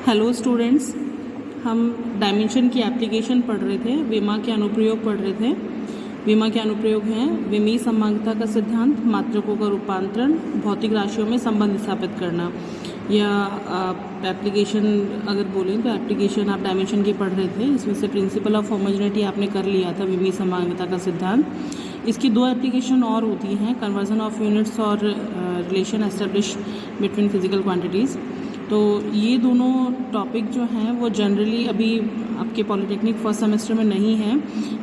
Hello students, हम dimension की application पढ़ रहे थे, विमा के अनुप्रयोग पढ़ रहे थे। विमा के अनुप्रयोग हैं विमीय समांगता का सिद्धांत, मात्रकों का रूपांतरण, भौतिक राशियों में संबंध स्थापित करना। या एप्लीकेशन अगर बोलें तो एप्लीकेशन आप डायमेंशन की पढ़ रहे थे, इसमें से प्रिंसिपल ऑफ होमोजेनिटी आपने कर लिया था, विमीय समांगता का सिद्धांत। इसकी दो एप्लीकेशन और होती हैं, कन्वर्जन ऑफ यूनिट्स और relation establish between physical quantities. तो ये दोनों टॉपिक जो हैं वो जनरली अभी आपके पॉलिटेक्निक फर्स्ट सेमेस्टर में नहीं है,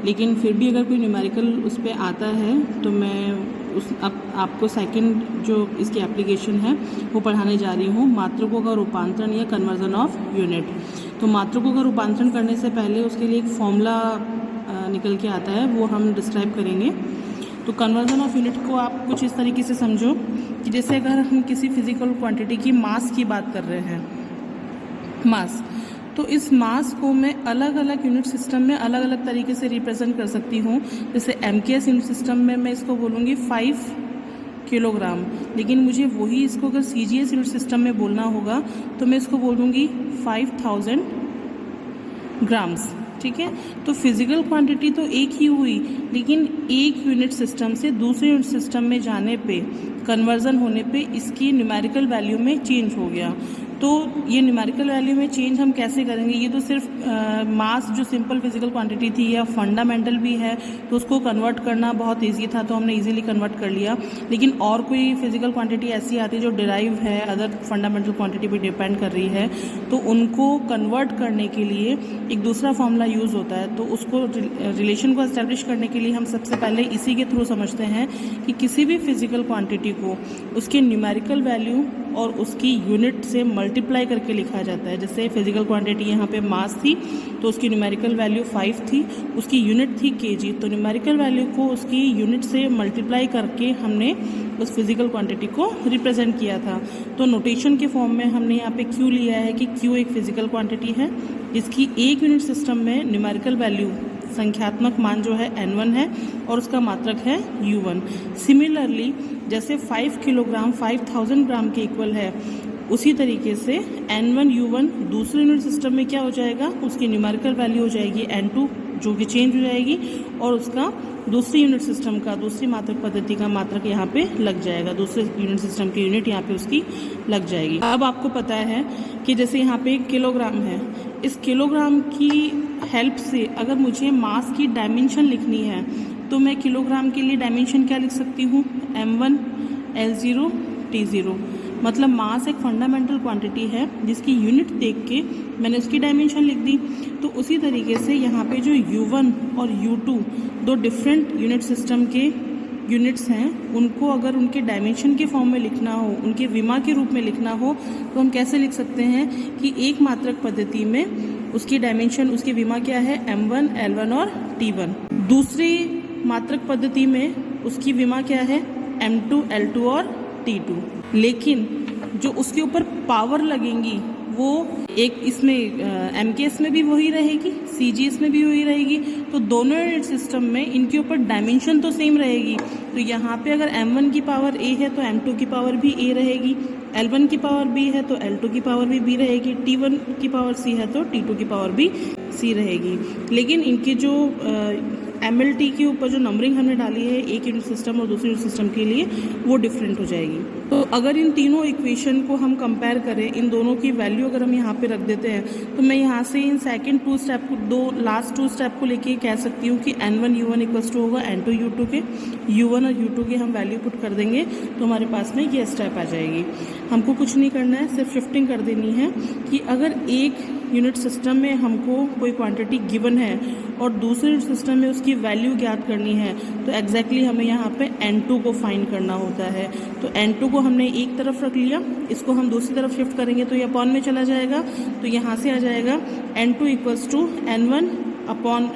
लेकिन फिर भी अगर कोई न्यूमेरिकल उस पर आता है तो मैं आपको सेकंड जो इसकी एप्लीकेशन है वो पढ़ाने जा रही हूँ, मात्रकों का रूपांतरण या कन्वर्जन ऑफ यूनिट। तो मात्रकों का रूपांतरण करने से पहले उसके लिए एक फॉर्मूला निकल के आता है, वो हम डिस्क्राइब करेंगे। तो कन्वर्जन ऑफ यूनिट को आप कुछ इस तरीके से समझो कि जैसे अगर हम किसी फिजिकल क्वांटिटी की मास की बात कर रहे हैं, मास, तो इस मास को मैं अलग अलग यूनिट सिस्टम में अलग अलग तरीके से रिप्रेजेंट कर सकती हूँ। जैसे MKS यूनिट सिस्टम में मैं इसको बोलूँगी 5 किलोग्राम, लेकिन मुझे वही इसको अगर CGS यूनिट सिस्टम में बोलना होगा तो मैं इसको बोल दूँगी 5000 ग्राम्स। ठीक है, तो फिजिकल क्वांटिटी तो एक ही हुई, लेकिन एक यूनिट सिस्टम से दूसरे यूनिट सिस्टम में जाने पे, कन्वर्जन होने पे इसकी न्यूमेरिकल वैल्यू में चेंज हो गया। तो ये न्यूमेरिकल वैल्यू में चेंज हम कैसे करेंगे? ये तो सिर्फ मास जो सिंपल फिजिकल क्वांटिटी थी या फंडामेंटल भी है तो उसको कन्वर्ट करना बहुत इजी था, तो हमने इजीली कन्वर्ट कर लिया। लेकिन और कोई फिजिकल क्वांटिटी ऐसी आती है जो डिराइव है, अदर फंडामेंटल क्वांटिटी पे डिपेंड कर रही है, तो उनको कन्वर्ट करने के लिए एक दूसरा फॉर्मूला यूज़ होता है। तो उसको रिलेशन को एस्टेब्लिश करने के लिए हम सबसे पहले इसी के थ्रू समझते हैं कि किसी भी फिजिकल क्वांटिटी को उसके न्यूमेरिकल वैल्यू और उसकी यूनिट से मल्टीप्लाई करके लिखा जाता है। जैसे फिजिकल क्वांटिटी यहाँ पे मास थी तो उसकी न्यूमेरिकल वैल्यू 5 थी, उसकी यूनिट थी kg, तो न्यूमेरिकल वैल्यू को उसकी यूनिट से मल्टीप्लाई करके हमने उस फिजिकल क्वांटिटी को रिप्रेजेंट किया था। तो नोटेशन के फॉर्म में हमने यहाँ पे Q लिया है कि Q एक फिजिकल क्वांटिटी है जिसकी एक यूनिट सिस्टम में न्यूमेरिकल वैल्यू, संख्यात्मक मान जो है N1 है और उसका मात्रक है U1। सिमिलरली जैसे 5 किलोग्राम 5000 ग्राम के इक्वल है, उसी तरीके से N1 U1 दूसरे यूनिट सिस्टम में क्या हो जाएगा, उसकी न्यूमेरिकल वैल्यू हो जाएगी N2 जो कि चेंज हो जाएगी, और उसका दूसरी यूनिट सिस्टम का, दूसरी मात्रक पद्धति का मात्रक यहाँ पे लग जाएगा, दूसरे यूनिट सिस्टम की यूनिट यहाँ पे उसकी लग जाएगी। अब आपको पता है कि जैसे यहाँ पे किलोग्राम है, इस किलोग्राम की हेल्प से अगर मुझे मास की डायमेंशन लिखनी है तो मैं किलोग्राम के लिए डायमेंशन क्या लिख सकती हूँ, M1 L0 T0। मतलब मास एक फंडामेंटल क्वांटिटी है जिसकी यूनिट देख के मैंने उसकी डायमेंशन लिख दी। तो उसी तरीके से यहाँ पे जो U1 और U2 दो डिफरेंट यूनिट सिस्टम के यूनिट्स हैं, उनको अगर उनके डायमेंशन के फॉर्म में लिखना हो, उनके विमा के रूप में लिखना हो, तो हम कैसे लिख सकते हैं कि एक मात्रक पद्धति में उसकी डायमेंशन, उसकी विमा क्या है, M1 L1 और T1। दूसरी मात्रक पद्धति में उसकी विमा क्या है, M2 L2 और T2। लेकिन जो उसके ऊपर पावर लगेंगी वो एक इसमें MKS में भी वही रहेगी, CGS में भी वही रहेगी। तो दोनों यूनिट सिस्टम में इनके ऊपर डायमेंशन तो सेम रहेगी। तो यहाँ पे अगर M1 की पावर A है तो M2 की पावर भी A रहेगी, L1 की पावर B है तो L2 की पावर भी B रहेगी, T1 की पावर C है तो T2 की पावर भी C रहेगी। लेकिन इनके जो MLT के ऊपर जो नंबरिंग हमने डाली है एक यूनिट सिस्टम और दूसरे यूनिट सिस्टम के लिए, वो डिफरेंट हो जाएगी। तो अगर इन तीनों इक्वेशन को हम कंपेयर करें, इन दोनों की वैल्यू अगर हम यहाँ पे रख देते हैं, तो मैं यहाँ से इन सेकंड टू स्टेप को, लास्ट टू स्टेप को लेके कह सकती हूँ कि N1 U1 इक्वल्स टू होगा N2 U2 के। U1 और U2 के हम वैल्यू पुट कर देंगे तो हमारे पास में ये स्टेप आ जाएगी। हमको कुछ नहीं करना है, सिर्फ शिफ्टिंग कर देनी है कि अगर एक यूनिट सिस्टम में हमको कोई क्वांटिटी गिवन है और दूसरे यूनिट सिस्टम में उसकी वैल्यू ज्ञात करनी है, तो एग्जैक्टली हमें यहाँ पे N2 को फाइंड करना होता है। तो N2 को हमने एक तरफ रख लिया, इसको हम दूसरी तरफ शिफ्ट करेंगे तो ये अपॉन में चला जाएगा। तो यहाँ से आ जाएगा N2 equals to N1 upon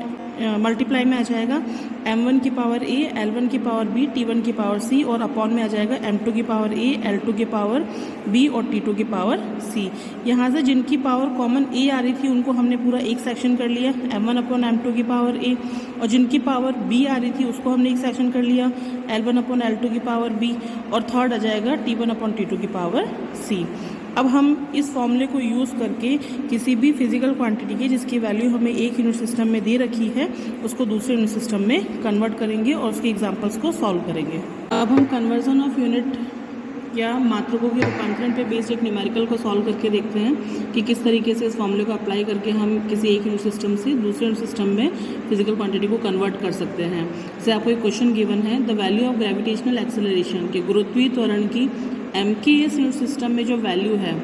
multiply में आ जाएगा M1 की पावर A, L1 की पावर B, T1 की पावर C, और अपॉन में आ जाएगा M2 की पावर A, L2 की पावर B और T2 की पावर C। यहाँ से जिनकी पावर कॉमन A आ रही थी उनको हमने पूरा एक सेक्शन कर लिया, M1 अपॉन M2 की पावर A, और जिनकी पावर B आ रही थी उसको हमने एक सेक्शन कर लिया, L1 अपॉन L2 की पावर B, और थर्ड आ जाएगा T1 अपॉन T2 की पावर C। अब हम इस फॉर्मूले को यूज़ करके किसी भी फिजिकल क्वांटिटी की जिसकी वैल्यू हमें एक यूनिट सिस्टम में दे रखी है उसको दूसरे यूनिट सिस्टम में कन्वर्ट करेंगे और उसके एग्जांपल्स को सॉल्व करेंगे। अब हम कन्वर्जन ऑफ यूनिट या मात्रकों के रूपांतरण पे बेस्ड एक न्यूमेरिकल को सॉल्व करके देखते हैं कि किस तरीके से इस फॉर्मूले को अप्लाई करके हम किसी एक यूनिट सिस्टम से दूसरे यूनिट सिस्टम में फिजिकल क्वांटिटी को कन्वर्ट कर सकते हैं। जैसे आपको एक क्वेश्चन गिवन है, the value of gravitational acceleration के गुरुत्वीय त्वरण की MKS यूनिट सिस्टम में जो वैल्यू है,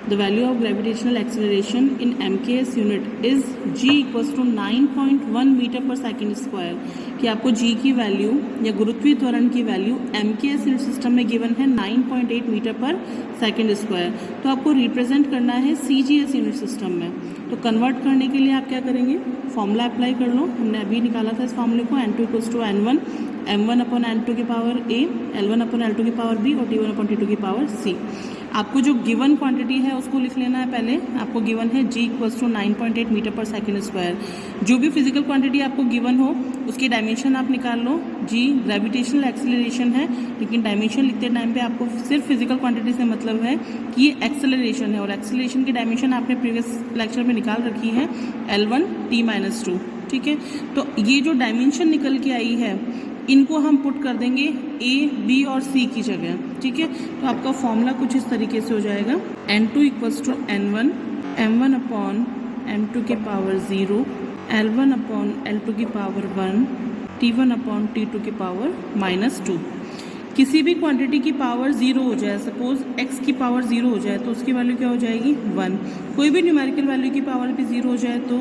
the value of gravitational acceleration in MKS unit is G equals to 9.1 metre per second square, कि आपको G की वैल्यू या गुरुत्वीय त्वरण की वैल्यू MKS यूनिट सिस्टम में गिवन है 9.8 मीटर पर सेकेंड स्क्वायर। तो आपको रिप्रेजेंट करना है CGS यूनिट सिस्टम में। तो कन्वर्ट करने के लिए आप क्या करेंगे, फॉर्मूला अप्लाई कर लो। हमने अभी निकाला था इस फॉर्मूले को, N2 equals to N1 M1 upon N2 की power A, L1 upon L2 की पावर B और T1 अपॉन T2 की पावर C। आपको जो गिवन क्वांटिटी है उसको लिख लेना है। पहले आपको गिवन है G equals to 9.8 metre per second square. जो भी फिजिकल क्वांटिटी आपको गिवन हो उसकी डायमेंशन आप निकाल लो। G ग्रेविटेशनल एक्सेलरेशन है, लेकिन डायमेंशन लिखते टाइम पे आपको सिर्फ फिजिकल क्वांटिटी से मतलब है कि ये एक्सेलरेशन है, और एक्सेलरेशन की डायमेंशन आपने प्रीवियस लेक्चर में निकाल रखी है L1 T-2। ठीक है, तो ये जो डायमेंशन निकल के आई है इनको हम पुट कर देंगे A, B और C की जगह। ठीक है, तो आपका फॉर्मूला कुछ इस तरीके से हो जाएगा, N2 equals to N1 M1 upon M2 की पावर 0, L1 अपॉन L2 की पावर 1, T1 अपॉन T2 की पावर -2। किसी भी क्वांटिटी की पावर 0 हो जाए, सपोज x की पावर 0 हो जाए तो उसकी वैल्यू क्या हो जाएगी 1। कोई भी न्यूमेरिकल वैल्यू की पावर भी 0 हो जाए तो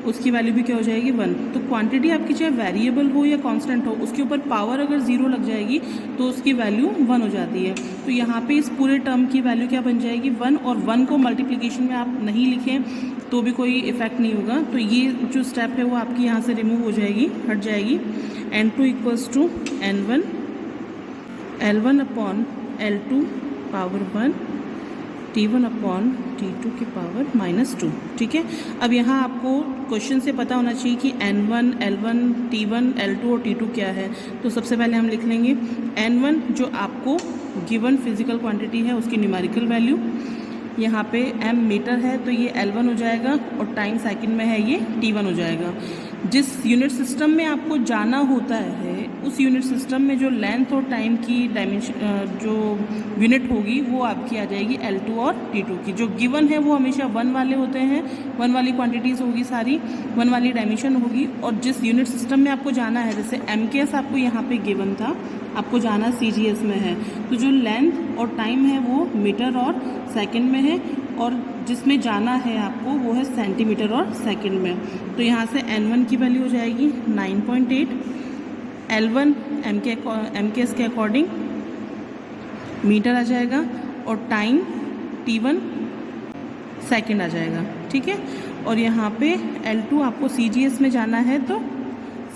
उसकी वैल्यू भी क्या हो जाएगी 1। तो क्वांटिटी आपकी चाहे वेरिएबल हो या कांस्टेंट हो, उसके ऊपर पावर अगर 0 लग जाएगी तो उसकी वैल्यू 1 हो जाती है। तो यहाँ पे इस पूरे टर्म की वैल्यू क्या बन जाएगी 1, और 1 को मल्टीप्लिकेशन में आप नहीं लिखें तो भी कोई इफेक्ट नहीं होगा। तो ये जो स्टेप है वो आपकी यहाँ से रिमूव हो जाएगी, हट जाएगी। N2 equals to N1 L1 upon L2 power 1, T1 upon T2 की पावर -2। ठीक है, अब यहाँ आपको क्वेश्चन से पता होना चाहिए कि N1, L1, T1, L2 और T2 क्या है। तो सबसे पहले हम लिख लेंगे N1 जो आपको गिवन फिजिकल क्वांटिटी है उसकी न्यूमेरिकल वैल्यू, यहाँ पे M मीटर है तो ये L1 हो जाएगा, और टाइम सेकंड में है ये T1 हो जाएगा। जिस यूनिट सिस्टम में आपको जाना होता है उस यूनिट सिस्टम में जो लेंथ और टाइम की डायमेंशन जो यूनिट होगी वो आपकी आ जाएगी L2 और T2 की। जो गिवन है वो हमेशा 1 वाले होते हैं, 1 वाली क्वांटिटीज़ होगी सारी, 1 वाली डायमेंशन होगी। और जिस यूनिट सिस्टम में आपको जाना है, जैसे MKS आपको यहाँ पे गिवन था, आपको जाना CGS में है, तो जो लेंथ और टाइम है वो मीटर और सेकंड में है, और जिसमें जाना है आपको वो है सेंटीमीटर और सेकंड में। तो यहाँ से N1 की वैल्यू हो जाएगी 9.8, L1 MKS के अकॉर्डिंग मीटर आ जाएगा, और टाइम T1 सेकंड आ जाएगा। ठीक है, और यहाँ पे L2 आपको CGS में जाना है तो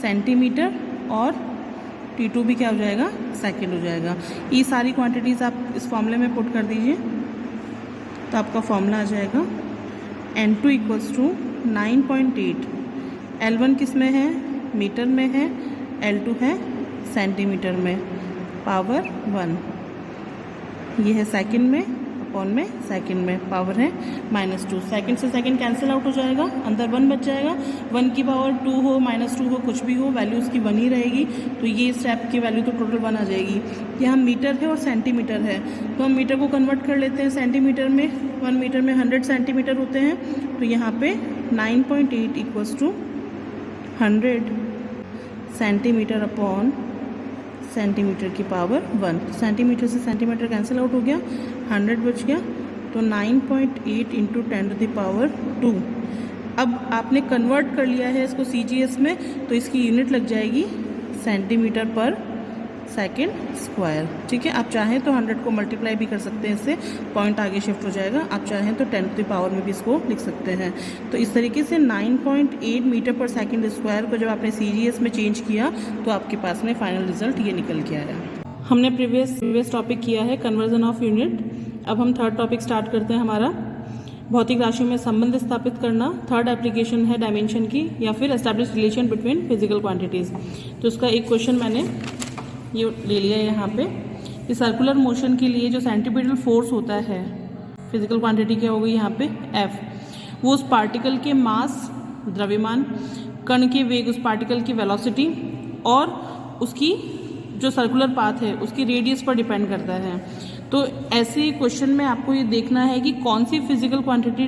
सेंटीमीटर, और T2 भी क्या हो जाएगा सेकंड हो जाएगा। ये सारी क्वांटिटीज़ आप इस फॉर्मूले में पुट कर दीजिए तो आपका फॉर्मूला आ जाएगा N2 इक्वल्स टू 9.8, L1 किस में है मीटर में है, L2 है सेंटीमीटर में, पावर 1, ये है सेकंड में, अपॉन में सेकंड में पावर है -2। सेकंड से सेकंड कैंसिल आउट हो जाएगा, अंदर 1 बच जाएगा। 1 की पावर 2 हो -2 हो कुछ भी हो, वैल्यू उसकी 1 ही रहेगी। तो ये स्टेप की वैल्यू तो टोटल 1 आ जाएगी। यहाँ मीटर है और सेंटीमीटर है, तो हम मीटर को कन्वर्ट कर लेते हैं सेंटीमीटर में। 1 मीटर में 100 सेंटीमीटर होते हैं, तो यहाँ पे 9.8 equals to 100 centimetre upon centimetre की पावर 1। सेंटीमीटर से सेंटीमीटर कैंसिल आउट हो गया, 100 बच गया, तो 9.8 इंटू 10⁻²। अब आपने कन्वर्ट कर लिया है इसको CGS में, तो इसकी यूनिट लग जाएगी सेंटीमीटर पर सेकेंड स्क्वायर। ठीक है, आप चाहें तो 100 को मल्टीप्लाई भी कर सकते हैं, इससे पॉइंट आगे शिफ्ट हो जाएगा। आप चाहें तो 10⁻³ में भी इसको लिख सकते हैं। तो इस तरीके से 9.8 मीटर पर सेकेंड स्क्वायर को जब आपने CGS में चेंज किया तो आपके पास में फाइनल रिजल्ट ये निकल के आया। हमने प्रीवियस टॉपिक किया है कन्वर्जन ऑफ यूनिट। अब हम थर्ड टॉपिक स्टार्ट करते हैं हमारा, भौतिक राशियों में संबंध स्थापित करना। थर्ड एप्लीकेशन है डायमेंशन की, या फिर establish relation between physical quantities. तो उसका एक क्वेश्चन मैंने ये ले लिया है यहाँ पे कि सर्कुलर मोशन के लिए जो सेंट्रीपिटल फोर्स होता है फिजिकल क्वांटिटी क्या हो गई यहाँ पे एफ, वो उस पार्टिकल के मास द्रव्यमान, कण के वेग, उस पार्टिकल की वेलोसिटी और उसकी जो सर्कुलर पाथ है उसकी रेडियस पर डिपेंड करता है। तो ऐसे क्वेश्चन में आपको ये देखना है कि कौन सी फिजिकल क्वांटिटी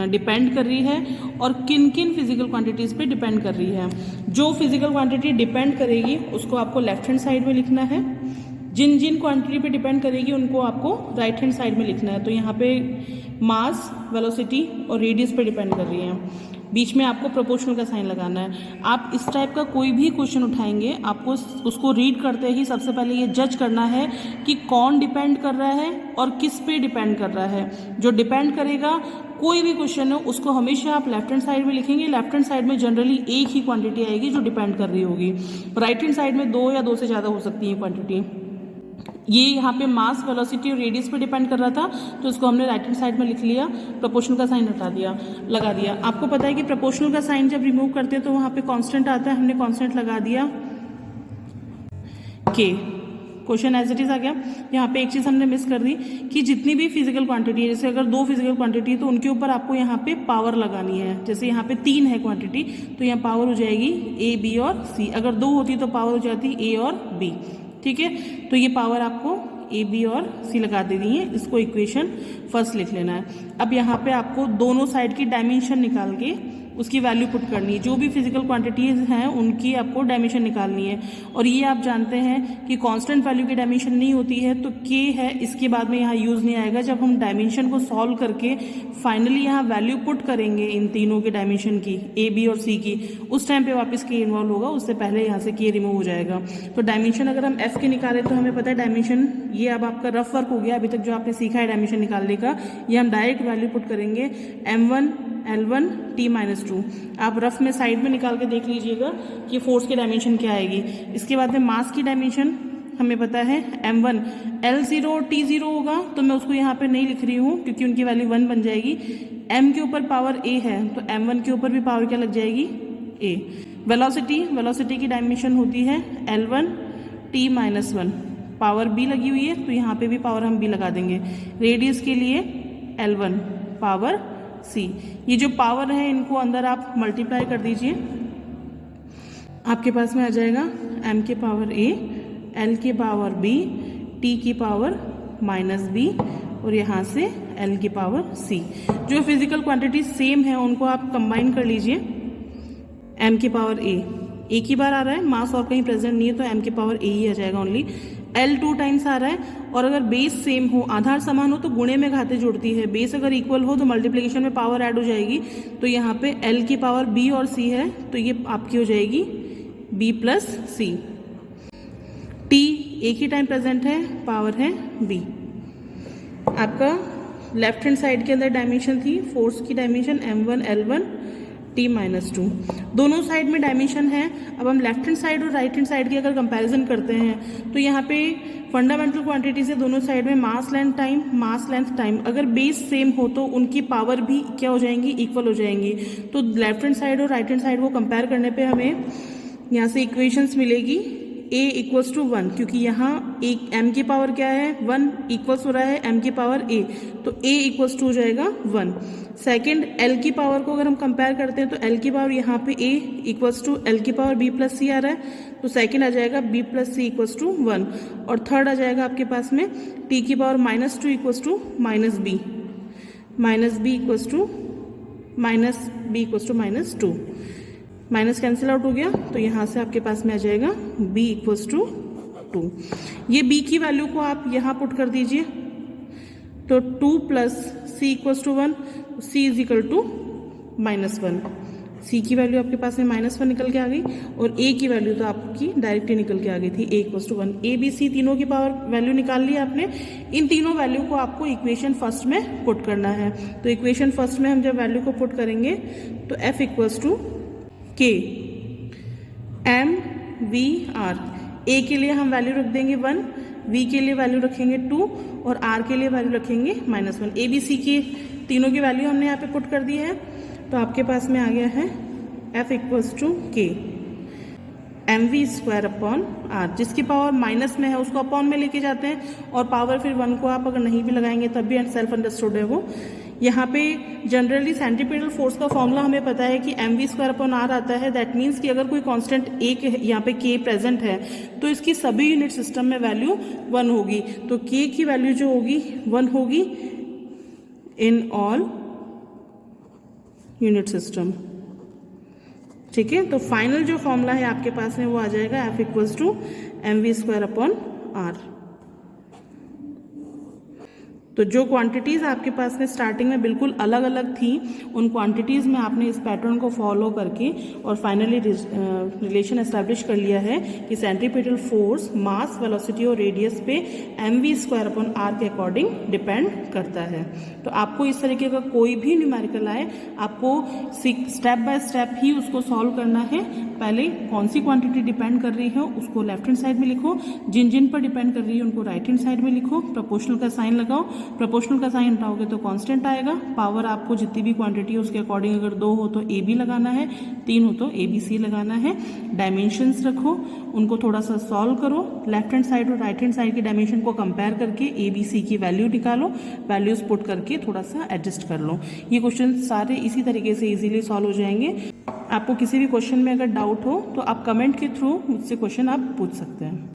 डिपेंड कर रही है और किन किन फिजिकल क्वांटिटीज़ पे डिपेंड कर रही है। जो फिजिकल क्वांटिटी डिपेंड करेगी उसको आपको लेफ्ट हैंड साइड में लिखना है, जिन जिन क्वांटिटी पे डिपेंड करेगी उनको आपको राइट हैंड साइड में लिखना है। तो यहाँ पे मास, वेलोसिटी और रेडियस पे डिपेंड कर रही है। बीच में आपको प्रोपोर्शनल का साइन लगाना है। आप इस टाइप का कोई भी क्वेश्चन उठाएंगे, आपको उसको रीड करते ही सबसे पहले ये जज करना है कि कौन डिपेंड कर रहा है और किस पे डिपेंड कर रहा है। जो डिपेंड करेगा, कोई भी क्वेश्चन है उसको हमेशा आप लेफ्ट हैंड साइड में लिखेंगे। लेफ्ट हैंड साइड में जनरली एक ही क्वांटिटी आएगी जो डिपेंड कर रही होगी। राइट हैंड साइड में 2 या 2 से ज़्यादा हो सकती है क्वांटिटी। ये यहाँ पे मास, वेलोसिटी और रेडियस पे डिपेंड कर रहा था, तो इसको हमने राइट हैंड साइड में लिख लिया, प्रोपोर्शनल का साइन लगा दिया। आपको पता है कि प्रोपोर्शनल का साइन जब रिमूव करते हैं तो वहाँ पे कांस्टेंट आता है, हमने कांस्टेंट लगा दिया के। क्वेश्चन एज इट इज आ गया। यहाँ पे एक चीज़ हमने मिस कर दी कि जितनी भी फिजिकल क्वांटिटी है, जैसे अगर 2 फिजिकल क्वांटिटी है तो उनके ऊपर आपको यहाँ पे पावर लगानी है। जैसे यहाँ पे 3 है क्वांटिटी, तो यहाँ पावर हो जाएगी ए, बी और सी। अगर 2 होती तो पावर हो जाती ए और बी। ठीक है, तो ये पावर आपको ए, बी और सी लगा देनी है। इसको इक्वेशन फर्स्ट लिख लेना है। अब यहाँ पे आपको दोनों साइड की डायमेंशन निकाल के उसकी वैल्यू पुट करनी है। जो भी फिजिकल क्वांटिटीज हैं उनकी आपको डायमेंशन निकालनी है। और ये आप जानते हैं कि कांस्टेंट वैल्यू की डायमेंशन नहीं होती है, तो के है, इसके बाद में यहाँ यूज़ नहीं आएगा। जब हम डायमेंशन को सॉल्व करके फाइनली यहाँ वैल्यू पुट करेंगे इन तीनों के डायमेंशन की, ए, बी और सी की, उस टाइम पे वापस के इन्वॉल्व होगा, उससे पहले यहाँ से के रिमूव हो जाएगा। तो डायमेंशन अगर हम एफ के निकालें तो हमें पता है डायमेंशन, ये अब आपका रफ वर्क हो गया। अभी तक जो आपने सीखा है डायमेंशन निकालने का, ये हम डायरेक्ट वैल्यू पुट करेंगे m1 L1 T-2। आप रफ में साइड में निकाल के देख लीजिएगा कि फोर्स की डायमेंशन क्या आएगी। इसके बाद में मास की डायमेंशन हमें पता है m1 L0 T0 होगा, तो मैं उसको यहाँ पे नहीं लिख रही हूँ क्योंकि उनकी वैल्यू 1 बन जाएगी। m के ऊपर पावर a है तो m1 के ऊपर भी पावर क्या लग जाएगी, a। वेलोसिटी की डायमेंशन होती है L1 T-1, पावर b लगी हुई है तो यहाँ पे भी पावर हम b लगा देंगे। रेडियस के लिए L1 पावर c। ये जो पावर है इनको अंदर आप मल्टीप्लाई कर दीजिए, आपके पास में आ जाएगा m के पावर a, l के पावर b, t की पावर -b और यहाँ से l की पावर c। जो फिजिकल क्वांटिटी सेम है उनको आप कंबाइन कर लीजिए। m की पावर a एक ही बार आ रहा है, मास और कहीं प्रेजेंट नहीं है, तो m की पावर a ही आ जाएगा ओनली। L 2 टाइम्स आ रहा है, और अगर बेस सेम हो, आधार समान हो तो गुणे में घाते जोड़ती है। बेस अगर इक्वल हो तो मल्टीप्लिकेशन में पावर ऐड हो जाएगी। तो यहाँ पे L की पावर B और C है, तो ये आपकी हो जाएगी B प्लस C। T एक ही टाइम प्रेजेंट है, पावर है B। आपका लेफ्ट हैंड साइड के अंदर डायमेंशन थी, फोर्स की डायमेंशन m1 L1 T-2। दोनों साइड में डायमेंशन है। अब हम लेफ्ट हैंड साइड और राइट हैंड साइड की अगर कंपैरिजन करते हैं तो यहाँ पे फंडामेंटल क्वांटिटीज है दोनों साइड में, मास लेंथ टाइम। अगर बेस सेम हो तो उनकी पावर भी क्या हो जाएंगी, इक्वल हो जाएंगी। तो लेफ्ट हैंड साइड और राइट हैंड साइड को कंपेयर करने पे हमें यहाँ से इक्वेशंस मिलेगी a इक्वल्स टू 1, क्योंकि यहाँ एक m की पावर क्या है 1 इक्वल्स हो रहा है m की पावर a, तो a इक्वल्स टू हो जाएगा 1। सेकेंड l की पावर को अगर हम कंपेयर करते हैं तो l की पावर यहाँ पे a इक्वल्स टू l की पावर b प्लस c आ रहा है, तो सेकेंड आ जाएगा b plus c equals to 1। और थर्ड आ जाएगा आपके पास में t की power -2 equals to -b equals to -2। Minus cancel out हो गया, तो यहाँ से आपके पास में आ जाएगा b इक्वल्स टू 2। ये b की वैल्यू को आप यहाँ पुट कर दीजिए, तो 2 plus c equals to 1, c is equal to -1। c की वैल्यू आपके पास में -1 निकल के आ गई, और a की वैल्यू तो आपकी डायरेक्ट ही निकल के आ गई थी, a equals to 1। a b c तीनों की पावर वैल्यू निकाल ली आपने। इन तीनों वैल्यू को आपको इक्वेशन फर्स्ट में पुट करना है। तो इक्वेशन फर्स्ट में हम जब वैल्यू को पुट करेंगे तो f equals to k m v r। a के लिए हम वैल्यू रख देंगे 1, v के लिए वैल्यू रखेंगे 2 और r के लिए वैल्यू रखेंगे -1। a b c की तीनों की वैल्यू हमने यहाँ पे पुट कर दी है, तो आपके पास में आ गया है f equals to k। mv² upon r, जिसकी पावर माइनस में है उसको अपॉन में लेके जाते हैं, और पावर फिर 1 को आप अगर नहीं भी लगाएंगे तब भी सेल्फ अंडरस्टूड है वो। यहाँ पे जनरली सेंट्रीपिटल फोर्स का फॉर्मूला हमें पता है कि mv² अपॉन r आता है। दैट मीन्स कि अगर कोई कांस्टेंट एक यहाँ पे k प्रेजेंट है तो इसकी सभी यूनिट सिस्टम में वैल्यू 1 होगी, तो k की वैल्यू जो होगी 1 होगी इन ऑल यूनिट सिस्टम। ठीक है, तो फाइनल जो फॉर्मूला है आपके पास में वो आ जाएगा F equals to mv² upon r। तो जो क्वांटिटीज़ आपके पास में स्टार्टिंग में बिल्कुल अलग अलग थी, उन क्वांटिटीज़ में आपने इस पैटर्न को फॉलो करके और फाइनली रिलेशन एस्टैब्लिश कर लिया है कि सेंट्रीपिटल फोर्स मास, वेलोसिटी और रेडियस पे mv² अपॉन r के अकॉर्डिंग डिपेंड करता है। तो आपको इस तरीके का कोई भी न्यूमेरिकल आए, आपको स्टेप बाय स्टेप ही उसको सॉल्व करना है। पहले कौन सी क्वांटिटी डिपेंड कर रही है उसको लेफ्ट हैंड साइड में लिखो, जिन जिन पर डिपेंड कर रही है उनको राइट हैंड साइड में लिखो, प्रोपोर्शनल का साइन लगाओ, प्रोपोर्शनल का साइन हटाओगे तो कांस्टेंट आएगा। पावर आपको जितनी भी क्वांटिटी है उसके अकॉर्डिंग अगर 2 हो तो ए बी लगाना है, 3 हो तो ए बी सी लगाना है। डायमेंशंस रखो, उनको थोड़ा सा सॉल्व करो, लेफ्ट हैंड साइड और राइट हैंड साइड की डायमेंशन को कंपेयर करके ए बी सी की वैल्यू निकालो, वैल्यूज पुट करके थोड़ा सा एडजस्ट कर लो। ये क्वेश्चन सारे इसी तरीके से इजीली सॉल्व हो जाएंगे। आपको किसी भी क्वेश्चन में अगर डाउट हो तो आप कमेंट के थ्रू मुझसे क्वेश्चन आप पूछ सकते हैं।